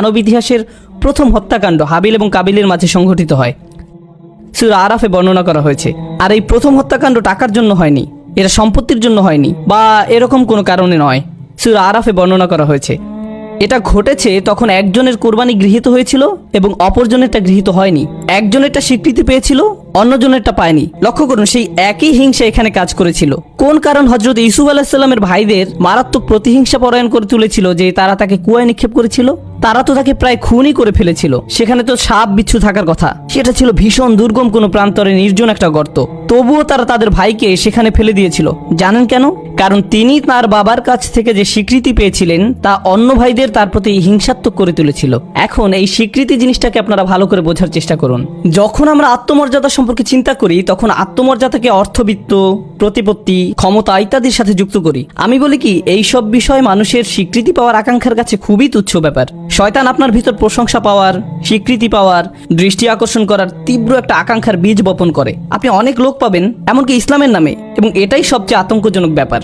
মানব ইতিহাসের প্রথম হত্যাকাণ্ড হাবিল এবং কাবিলের মাঝে সংঘটিত হয়। সূরা আরাফে বর্ণনা করা হয়েছে। আর এই প্রথম হত্যাকাণ্ড টাকার জন্য হয়নি, এটা সম্পত্তির জন্য হয়নি, বা এরকম কোনো কারণে নয়। সূরা আরাফে বর্ণনা করা হয়েছে এটা ঘটেছে তখন একজনের কোরবানি গৃহীত হয়েছিল এবং অপরজনেরটা গৃহীত হয়নি। একজনেরটা স্বীকৃতি পেয়েছিল, অন্যজনেরটা পায়নি। লক্ষ্য করুন, সেই একই হিংসা এখানে কাজ করেছিল। কোন কারণ হযরত ইউসুফ আলাইহিস সালামের ভাইদের মারাত্মক প্রতিহিংসা পরায়ণ করে তুলেছিল যে তারা তাকে কুয়ায় নিক্ষেপ করেছিল? তারা তো তাকে প্রায় খুনই করে ফেলেছিল। সেখানে তো সাপ বিচ্ছু থাকার কথা, সেটা ছিল ভীষণ দুর্গম কোনো প্রান্তরে নির্জন একটা গর্ত। তবুও তারা তাদের ভাইকে সেখানে ফেলে দিয়েছিল। জানেন কেন? কারণ তিনি তার বাবার কাছ থেকে যে স্বীকৃতি পেয়েছিলেন তা অন্য ভাইদের তার প্রতি হিংসাত্মক করে তুলেছিল। এখন এই স্বীকৃতি জিনিসটাকে আপনারা ভালো করে বোঝার চেষ্টা করুন। যখন আমরা আত্মমর্যাদা সম্পর্কে চিন্তা করি তখন আত্মমর্যাদাকে অর্থবিত্ত, প্রতিপত্তি, ক্ষমতা ইত্যাদির সাথে যুক্ত করি। আমি বলি কি, এই সব বিষয় মানুষের স্বীকৃতি পাওয়ার আকাঙ্ক্ষার কাছে খুবই তুচ্ছ ব্যাপার। শয়তান আপনার ভিতর প্রশংসা পাওয়ার, স্বীকৃতি পাওয়ার, দৃষ্টি আকর্ষণ করার তীব্র একটা আকাঙ্ক্ষার বীজ বপন করে। আপনি অনেক লোক পাবেন এমনকি ইসলামের নামে, এবং এটাই সবচেয়ে আতঙ্কজনক ব্যাপার।